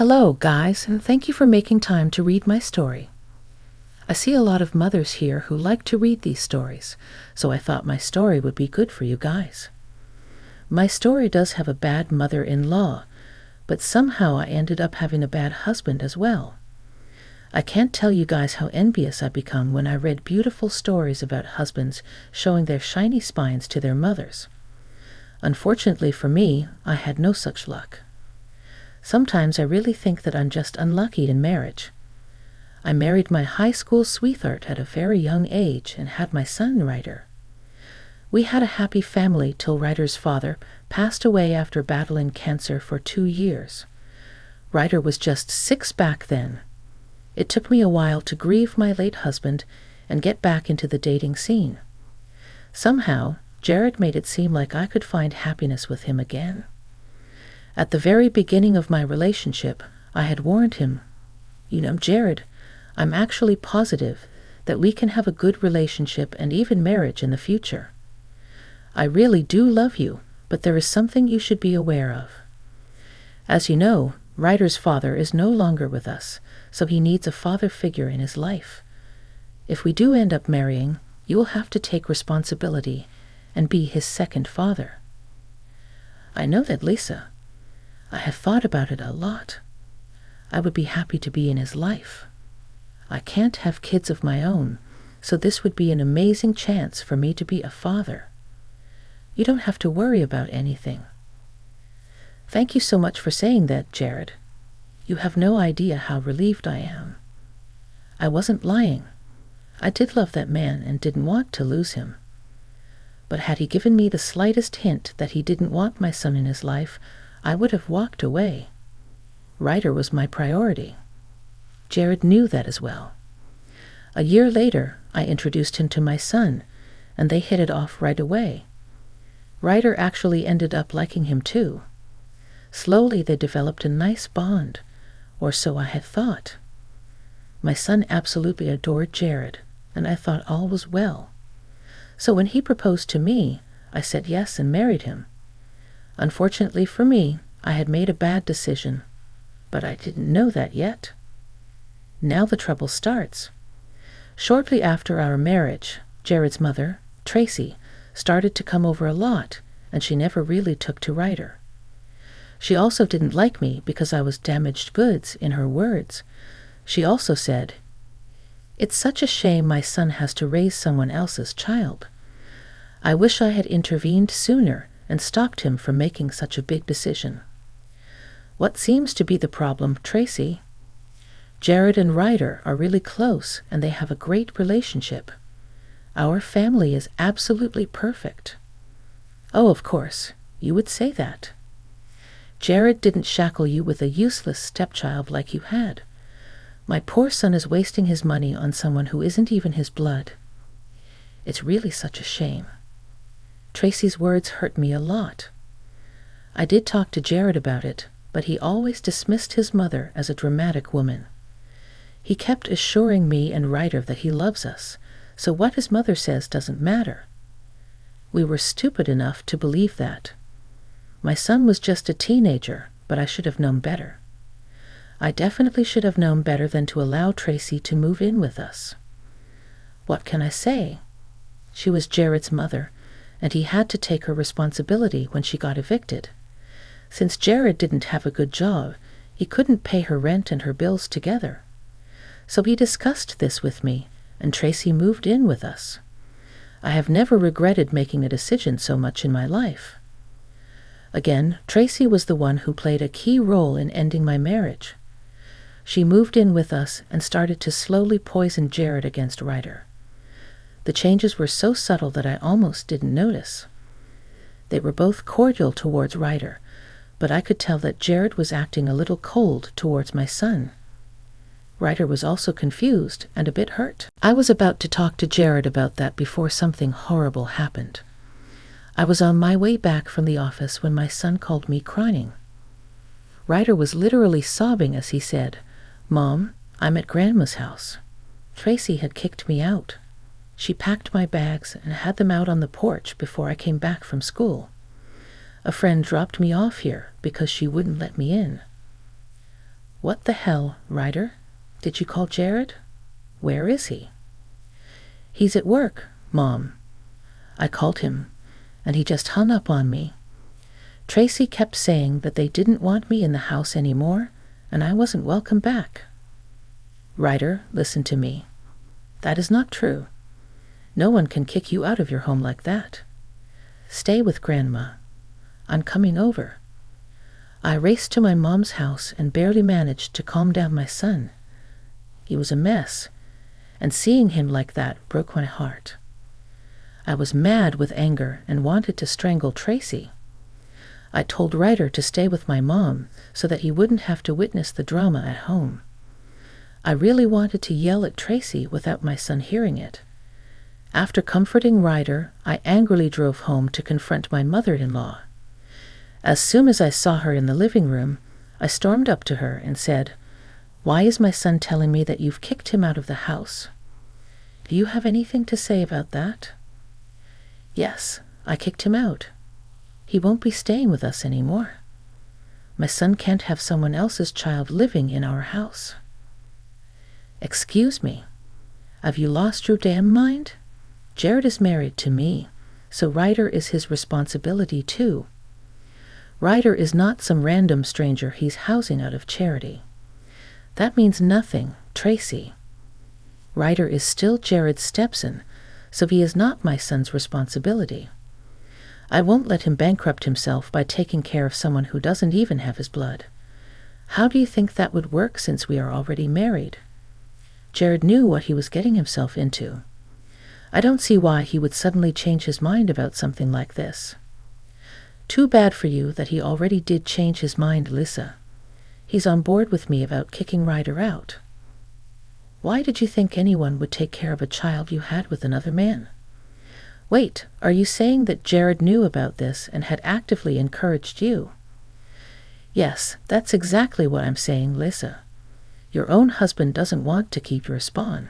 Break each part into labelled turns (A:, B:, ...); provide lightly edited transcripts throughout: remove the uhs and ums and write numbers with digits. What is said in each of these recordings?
A: Hello, guys, and thank you for making time to read my story. I see a lot of mothers here who like to read these stories, so I thought my story would be good for you guys. My story does have a bad mother-in-law, but somehow I ended up having a bad husband as well. I can't tell you guys how envious I become when I read beautiful stories about husbands showing their shiny spines to their mothers. Unfortunately for me, I had no such luck. Sometimes I really think that I'm just unlucky in marriage. I married my high school sweetheart at a very young age and had my son Ryder. We had a happy family till Ryder's father passed away after battling cancer for 2 years. Ryder was just 6 back then. It took me a while to grieve my late husband and get back into the dating scene. Somehow, Jared made it seem like I could find happiness with him again. At the very beginning of my relationship, I had warned him, Jared, I'm actually positive that we can have a good relationship and even marriage in the future. I really do love you, but there is something you should be aware of. As you know, Ryder's father is no longer with us, so he needs a father figure in his life. If we do end up marrying, you will have to take responsibility and be his second father. I know that, Lisa. I have thought about it a lot. I would be happy to be in his life. I can't have kids of my own, so this would be an amazing chance for me to be a father. You don't have to worry about anything. Thank you so much for saying that, Jared. You have no idea how relieved I am. I wasn't lying. I did love that man and didn't want to lose him. But had he given me the slightest hint that he didn't want my son in his life, I would have walked away. Ryder was my priority. Jared knew that as well. A year later, I introduced him to my son, and they hit it off right away. Ryder actually ended up liking him too. Slowly they developed a nice bond, or so I had thought. My son absolutely adored Jared, and I thought all was well. So when he proposed to me, I said yes and married him. Unfortunately for me, I had made a bad decision, but I didn't know that yet. Now the trouble starts. Shortly after our marriage, Jared's mother, Tracy, started to come over a lot, and she never really took to Ryder. She also didn't like me because I was damaged goods, in her words. She also said, "It's such a shame my son has to raise someone else's child. I wish I had intervened sooner and stopped him from making such a big decision." What seems to be the problem, Tracy? Jared and Ryder are really close and they have a great relationship. Our family is absolutely perfect. Oh, of course, you would say that. Jared didn't shackle you with a useless stepchild like you had. My poor son is wasting his money on someone who isn't even his blood. It's really such a shame. Tracy's words hurt me a lot. I did talk to Jared about it, but he always dismissed his mother as a dramatic woman. He kept assuring me and Ryder that he loves us, so what his mother says doesn't matter. We were stupid enough to believe that. My son was just a teenager, but I should have known better. I definitely should have known better than to allow Tracy to move in with us. What can I say? She was Jared's mother, and he had to take her responsibility when she got evicted. Since Jared didn't have a good job, he couldn't pay her rent and her bills together. So he discussed this with me, and Tracy moved in with us. I have never regretted making a decision so much in my life. Again, Tracy was the one who played a key role in ending my marriage. She moved in with us and started to slowly poison Jared against Ryder. The changes were so subtle that I almost didn't notice. They were both cordial towards Ryder, but I could tell that Jared was acting a little cold towards my son. Ryder was also confused and a bit hurt. I was about to talk to Jared about that before something horrible happened. I was on my way back from the office when my son called me crying. Ryder was literally sobbing as he said, "Mom, I'm at Grandma's house. Tracy had kicked me out. She packed my bags and had them out on the porch before I came back from school. A friend dropped me off here because she wouldn't let me in." What the hell, Ryder? Did you call Jared? Where is he? He's at work, Mom. I called him, and he just hung up on me. Tracy kept saying that they didn't want me in the house anymore, and I wasn't welcome back. Ryder, listen to me. That is not true. No one can kick you out of your home like that. Stay with Grandma. I'm coming over. I raced to my mom's house and barely managed to calm down my son. He was a mess, and seeing him like that broke my heart. I was mad with anger and wanted to strangle Tracy. I told Ryder to stay with my mom so that he wouldn't have to witness the drama at home. I really wanted to yell at Tracy without my son hearing it. After comforting Ryder, I angrily drove home to confront my mother-in-law. As soon as I saw her in the living room, I stormed up to her and said, "Why is my son telling me that you've kicked him out of the house? Do you have anything to say about that?" "Yes, I kicked him out. He won't be staying with us anymore. My son can't have someone else's child living in our house." "Excuse me, have you lost your damn mind? Jared is married to me, so Ryder is his responsibility too. Ryder is not some random stranger he's housing out of charity. That means nothing, Tracy. Ryder is still Jared's stepson, so he is not my son's responsibility. I won't let him bankrupt himself by taking care of someone who doesn't even have his blood. How do you think that would work since we are already married? Jared knew what he was getting himself into. I don't see why he would suddenly change his mind about something like this. Too bad for you that he already did change his mind, Lisa. He's on board with me about kicking Ryder out. Why did you think anyone would take care of a child you had with another man? Wait, are you saying that Jared knew about this and had actively encouraged you?" "Yes, that's exactly what I'm saying, Lisa. Your own husband doesn't want to keep your spawn.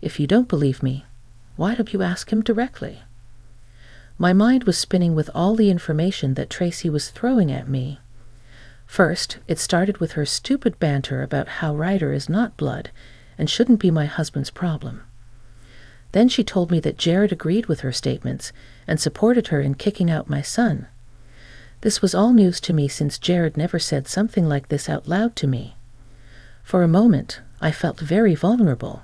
A: If you don't believe me, why don't you ask him directly?" My mind was spinning with all the information that Tracy was throwing at me. First, it started with her stupid banter about how Ryder is not blood and shouldn't be my husband's problem. Then she told me that Jared agreed with her statements and supported her in kicking out my son. This was all news to me since Jared never said something like this out loud to me. For a moment, I felt very vulnerable.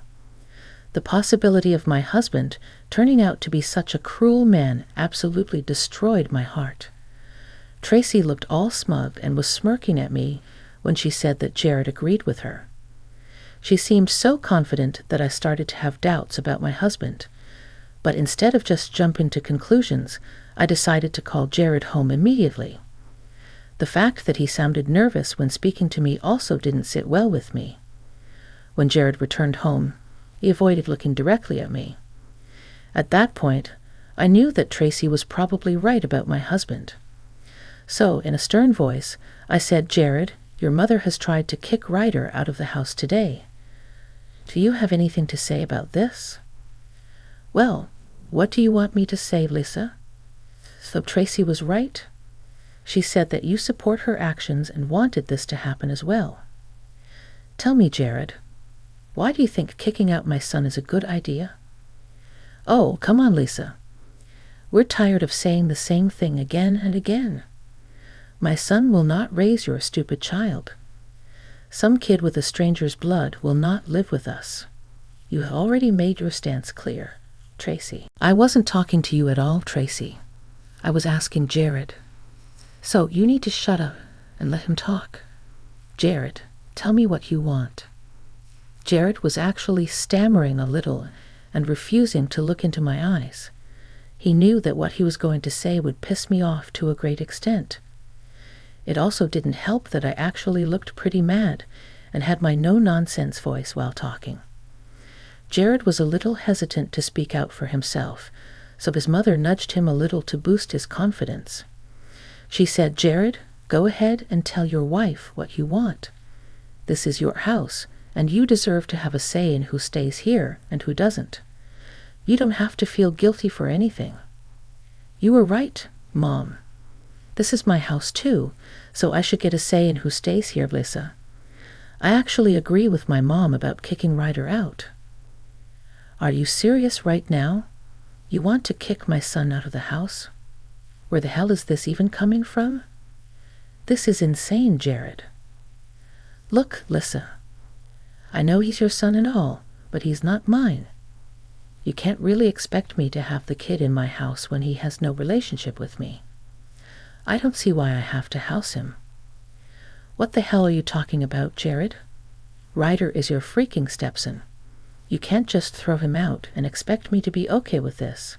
A: The possibility of my husband turning out to be such a cruel man absolutely destroyed my heart. Tracy looked all smug and was smirking at me when she said that Jared agreed with her. She seemed so confident that I started to have doubts about my husband. But instead of just jumping to conclusions, I decided to call Jared home immediately. The fact that he sounded nervous when speaking to me also didn't sit well with me. When Jared returned home, he avoided looking directly at me. At that point, I knew that Tracy was probably right about my husband. So, in a stern voice, I said, "Jared, your mother has tried to kick Ryder out of the house today. Do you have anything to say about this?" "Well, what do you want me to say, Lisa?" "So Tracy was right? She said that you support her actions and wanted this to happen as well. Tell me, Jared, why do you think kicking out my son is a good idea?" "Oh, come on, Lisa. We're tired of saying the same thing again and again. My son will not raise your stupid child. Some kid with a stranger's blood will not live with us. You have already made your stance clear, Tracy." "I wasn't talking to you at all, Tracy. I was asking Jared. So you need to shut up and let him talk. Jared, tell me what you want." Jared was actually stammering a little and refusing to look into my eyes. He knew that what he was going to say would piss me off to a great extent. It also didn't help that I actually looked pretty mad and had my no-nonsense voice while talking. Jared was a little hesitant to speak out for himself, so his mother nudged him a little to boost his confidence. She said, "Jared, go ahead and tell your wife what you want. This is your house, and you deserve to have a say in who stays here and who doesn't. You don't have to feel guilty for anything." "You were right, Mom. This is my house too, so I should get a say in who stays here, Lisa. I actually agree with my mom about kicking Ryder out. Are you serious right now? You want to kick my son out of the house? Where the hell is this even coming from? This is insane, Jared. Look, Lissa. I know he's your son and all, but he's not mine. You can't really expect me to have the kid in my house when he has no relationship with me. I don't see why I have to house him. What the hell are you talking about, Jared? Ryder is your freaking stepson. You can't just throw him out and expect me to be okay with this.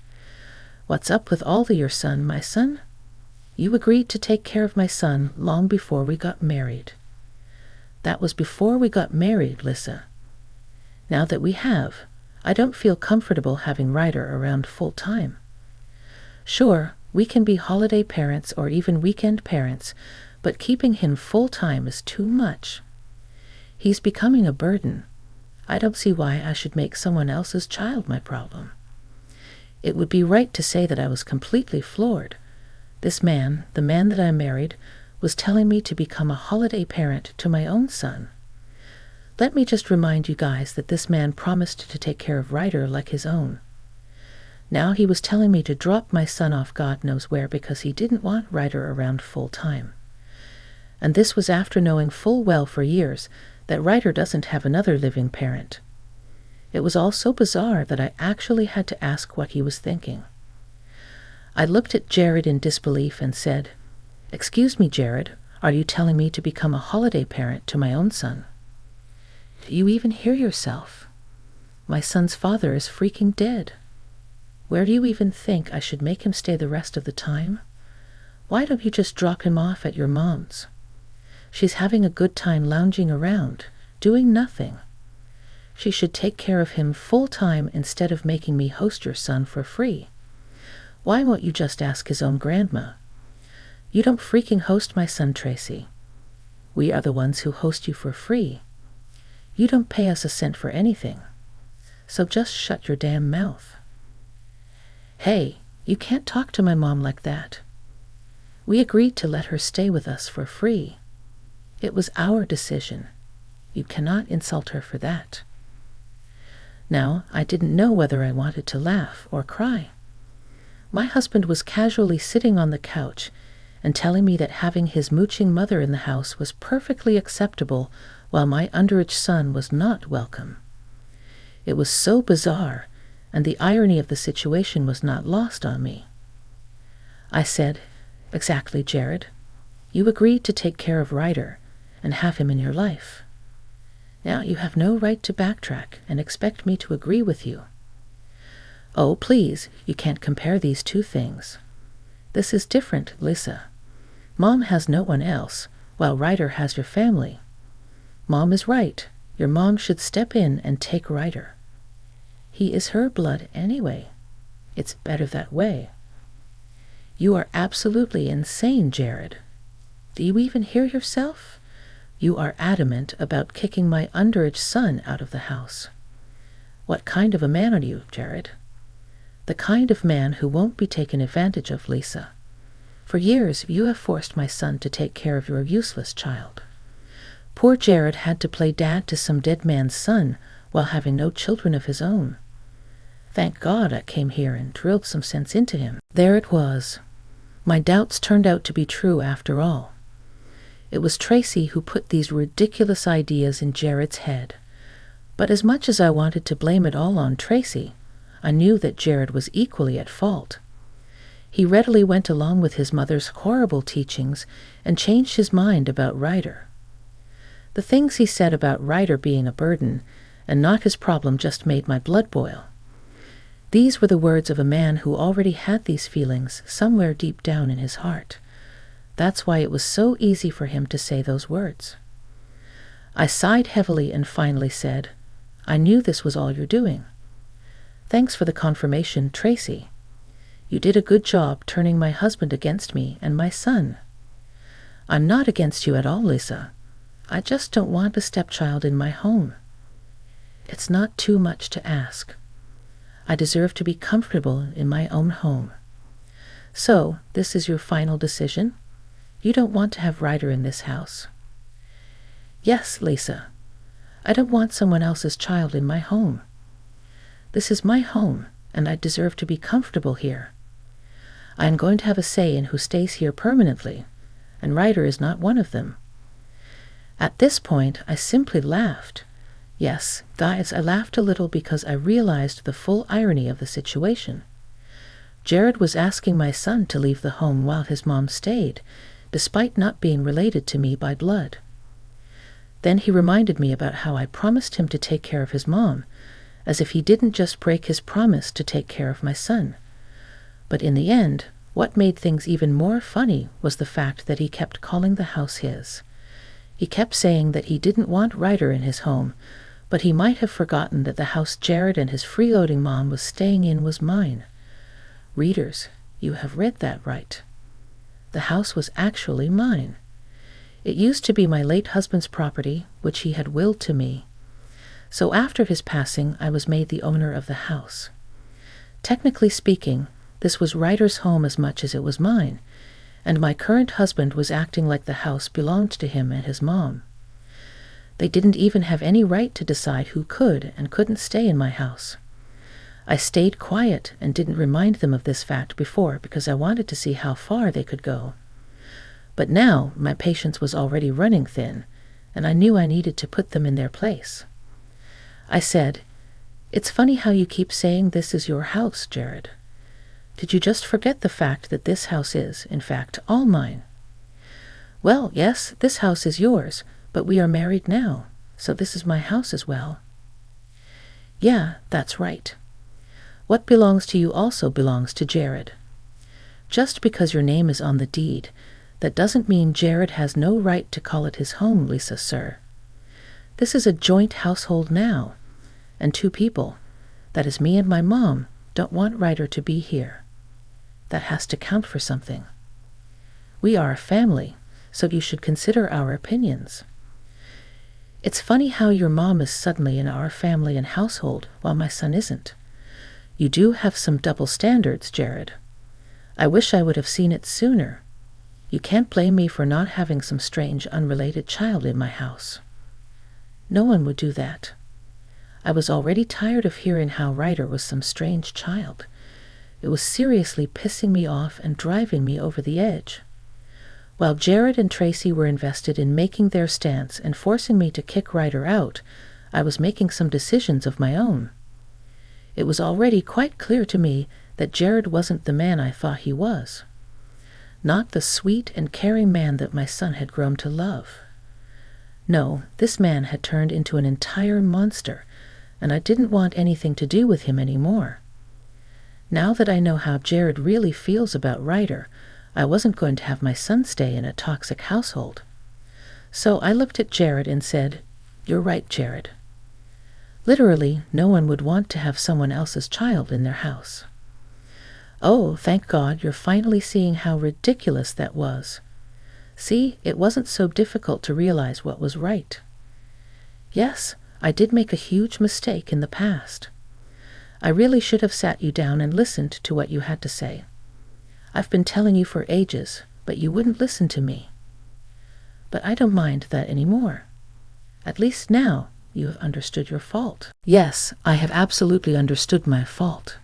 A: What's up with all of your son, my son? You agreed to take care of my son long before we got married. That was before we got married, Lissa. Now that we have, I don't feel comfortable having Ryder around full time. Sure, we can be holiday parents or even weekend parents, but keeping him full time is too much. He's becoming a burden. I don't see why I should make someone else's child my problem. It would be right to say that I was completely floored. This man, the man that I married, was telling me to become a holiday parent to my own son. Let me just remind you guys that this man promised to take care of Ryder like his own. Now he was telling me to drop my son off God knows where because he didn't want Ryder around full time. And this was after knowing full well for years that Ryder doesn't have another living parent. It was all so bizarre that I actually had to ask what he was thinking. I looked at Jared in disbelief and said, "Excuse me, Jared, are you telling me to become a holiday parent to my own son?" Do you even hear yourself? My son's father is freaking dead. Where do you even think I should make him stay the rest of the time? Why don't you just drop him off at your mom's? She's having a good time lounging around, doing nothing. She should take care of him full time instead of making me host your son for free. Why won't you just ask his own grandma? You don't freaking host my son, Tracy. We are the ones who host you for free. You don't pay us a cent for anything. So just shut your damn mouth. Hey, you can't talk to my mom like that. We agreed to let her stay with us for free. It was our decision. You cannot insult her for that. Now, I didn't know whether I wanted to laugh or cry. My husband was casually sitting on the couch and telling me that having his mooching mother in the house was perfectly acceptable while my underage son was not welcome. It was so bizarre, and the irony of the situation was not lost on me. I said, "Exactly, Jared. You agreed to take care of Ryder and have him in your life. Now you have no right to backtrack and expect me to agree with you. Oh, please, you can't compare these two things. This is different, Lissa. Mom has no one else, while Ryder has your family. Mom is right. Your mom should step in and take Ryder. He is her blood anyway. It's better that way." You are absolutely insane, Jared. Do you even hear yourself? You are adamant about kicking my underage son out of the house. What kind of a man are you, Jared? The kind of man who won't be taken advantage of, Lisa. For years you have forced my son to take care of your useless child. Poor Jared had to play dad to some dead man's son while having no children of his own. Thank God I came here and drilled some sense into him. There it was. My doubts turned out to be true after all. It was Tracy who put these ridiculous ideas in Jared's head. But as much as I wanted to blame it all on Tracy, I knew that Jared was equally at fault. He readily went along with his mother's horrible teachings and changed his mind about Ryder. The things he said about Ryder being a burden and not his problem just made my blood boil. These were the words of a man who already had these feelings somewhere deep down in his heart. That's why it was so easy for him to say those words. I sighed heavily and finally said, "I knew this was all you're doing. Thanks for the confirmation, Tracy. You did a good job turning my husband against me and my son. I'm not against you at all, Lisa. I just don't want a stepchild in my home. It's not too much to ask. I deserve to be comfortable in my own home. So, this is your final decision? You don't want to have Ryder in this house?" "Yes, Lisa. I don't want someone else's child in my home. This is my home, and I deserve to be comfortable here. I am going to have a say in who stays here permanently, and Ryder is not one of them. At this point, I simply laughed. Yes, guys, I laughed a little because I realized the full irony of the situation. Jared was asking my son to leave the home while his mom stayed, despite not being related to me by blood. Then he reminded me about how I promised him to take care of his mom, as if he didn't just break his promise to take care of my son. But in the end, what made things even more funny was the fact that he kept calling the house his. He kept saying that he didn't want Ryder in his home, but he might have forgotten that the house Jared and his freeloading mom was staying in was mine. Readers, you have read that right. The house was actually mine. It used to be my late husband's property, which he had willed to me. So after his passing, I was made the owner of the house. Technically speaking, this was Ryder's home as much as it was mine, and my current husband was acting like the house belonged to him and his mom. They didn't even have any right to decide who could and couldn't stay in my house. I stayed quiet and didn't remind them of this fact before because I wanted to see how far they could go. But now my patience was already running thin, and I knew I needed to put them in their place. I said, "It's funny how you keep saying this is your house, Jared. Did you just forget the fact that this house is, in fact, all mine?" "Well, yes, this house is yours, but we are married now, so this is my house as well." "Yeah, that's right. What belongs to you also belongs to Jared. Just because your name is on the deed, that doesn't mean Jared has no right to call it his home, Lisa, sir. This is a joint household now, and two people, that is me and my mom, don't want Ryder to be here. That has to count for something. We are a family, so you should consider our opinions. It's funny how your mom is suddenly in our family and household while my son isn't. You do have some double standards, Jared. I wish I would have seen it sooner. You can't blame me for not having some strange, unrelated child in my house." No one would do that. I was already tired of hearing how Ryder was some strange child. It was seriously pissing me off and driving me over the edge. While Jared and Tracy were invested in making their stance and forcing me to kick Ryder out, I was making some decisions of my own. It was already quite clear to me that Jared wasn't the man I thought he was. Not the sweet and caring man that my son had grown to love. No, this man had turned into an entire monster, and I didn't want anything to do with him anymore. Now that I know how Jared really feels about Ryder, I wasn't going to have my son stay in a toxic household. So I looked at Jared and said, "You're right, Jared. Literally, no one would want to have someone else's child in their house." "Oh, thank God, you're finally seeing how ridiculous that was. See, it wasn't so difficult to realize what was right. Yes, I did make a huge mistake in the past. I really should have sat you down and listened to what you had to say. I've been telling you for ages, but you wouldn't listen to me. But I don't mind that anymore. At least now you have understood your fault." Yes, I have absolutely understood my fault.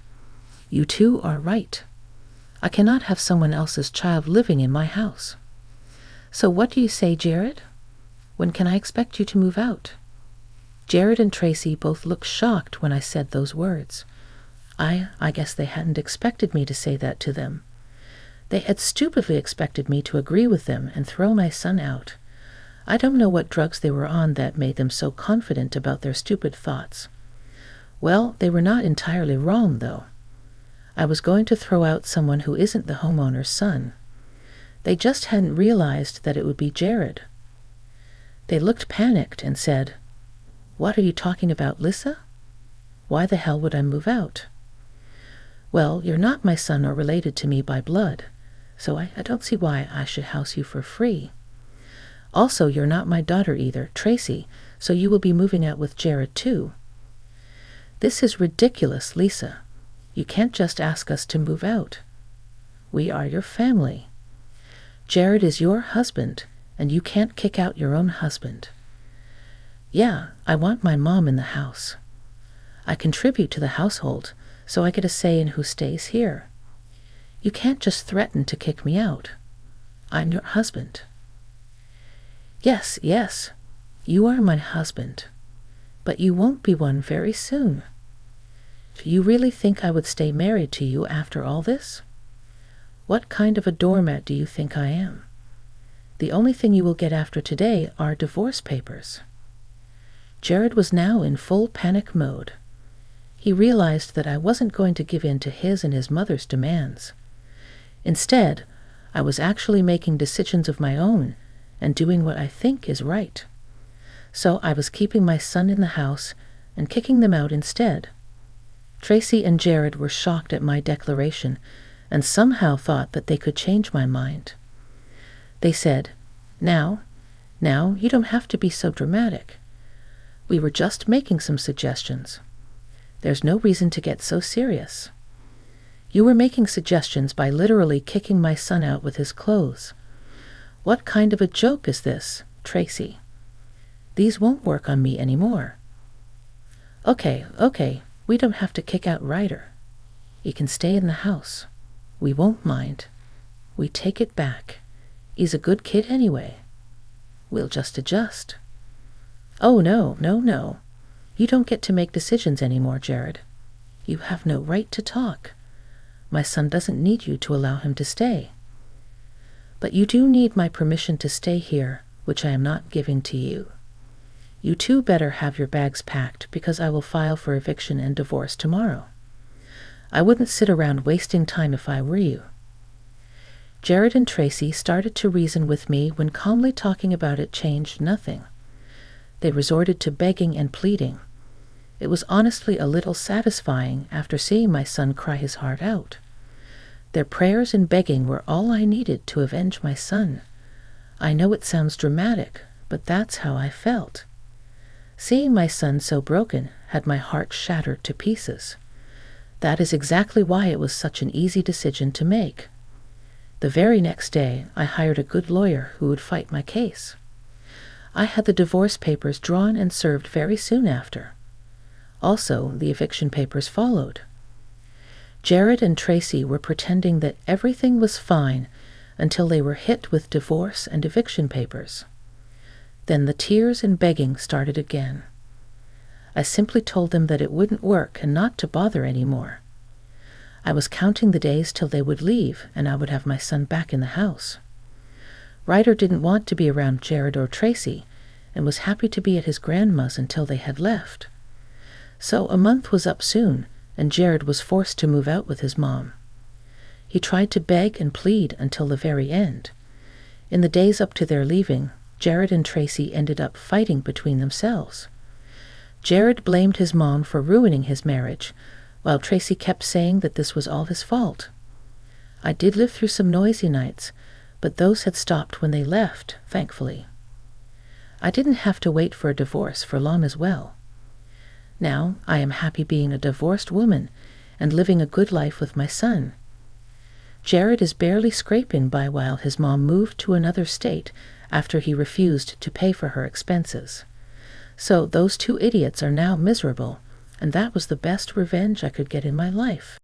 A: You two are right. I cannot have someone else's child living in my house. So what do you say, Jared? When can I expect you to move out? Jared and Tracy both looked shocked when I said those words. I guess they hadn't expected me to say that to them. They had stupidly expected me to agree with them and throw my son out. I don't know what drugs they were on that made them so confident about their stupid thoughts. Well, they were not entirely wrong, though. I was going to throw out someone who isn't the homeowner's son. They just hadn't realized that it would be Jared. They looked panicked and said, "What are you talking about, Lisa? Why the hell would I move out?" "Well, you're not my son or related to me by blood, so I don't see why I should house you for free. Also, you're not my daughter either, Tracy, so you will be moving out with Jared too. This is ridiculous, Lisa. You can't just ask us to move out. We are your family. Jared is your husband, and you can't kick out your own husband." Yeah, I want my mom in the house. I contribute to the household, so I get a say in who stays here. You can't just threaten to kick me out. I'm your husband. Yes, yes, you are my husband, but you won't be one very soon. Do you really think I would stay married to you after all this? What kind of a doormat do you think I am? The only thing you will get after today are divorce papers. Jared was now in full panic mode. He realized that I wasn't going to give in to his and his mother's demands. Instead, I was actually making decisions of my own and doing what I think is right. So I was keeping my son in the house and kicking them out instead. Tracy and Jared were shocked at my declaration and somehow thought that they could change my mind. They said, Now, you don't have to be so dramatic. We were just making some suggestions. There's no reason to get so serious. You were making suggestions by literally kicking my son out with his clothes. What kind of a joke is this, Tracy? These won't work on me anymore. Okay, we don't have to kick out Ryder. He can stay in the house. We won't mind. We take it back. He's a good kid anyway. We'll just adjust. Oh, no. You don't get to make decisions anymore, Jared. You have no right to talk. My son doesn't need you to allow him to stay. But you do need my permission to stay here, which I am not giving to you. You too better have your bags packed because I will file for eviction and divorce tomorrow. I wouldn't sit around wasting time if I were you. Jared and Tracy started to reason with me when calmly talking about it changed nothing. They resorted to begging and pleading. It was honestly a little satisfying after seeing my son cry his heart out. Their prayers and begging were all I needed to avenge my son. I know it sounds dramatic, but that's how I felt. Seeing my son so broken had my heart shattered to pieces. That is exactly why it was such an easy decision to make. The very next day, I hired a good lawyer who would fight my case. I had the divorce papers drawn and served very soon after. Also, the eviction papers followed. Jared and Tracy were pretending that everything was fine until they were hit with divorce and eviction papers. Then the tears and begging started again. I simply told them that it wouldn't work and not to bother anymore. I was counting the days till they would leave and I would have my son back in the house. Ryder didn't want to be around Jared or Tracy and was happy to be at his grandma's until they had left. So a month was up soon, and Jared was forced to move out with his mom. He tried to beg and plead until the very end. In the days up to their leaving, Jared and Tracy ended up fighting between themselves. Jared blamed his mom for ruining his marriage, while Tracy kept saying that this was all his fault. I did live through some noisy nights, but those had stopped when they left, thankfully. I didn't have to wait for a divorce for long as well. Now I am happy being a divorced woman and living a good life with my son. Jared is barely scraping by while his mom moved to another state after he refused to pay for her expenses. So those two idiots are now miserable, and that was the best revenge I could get in my life.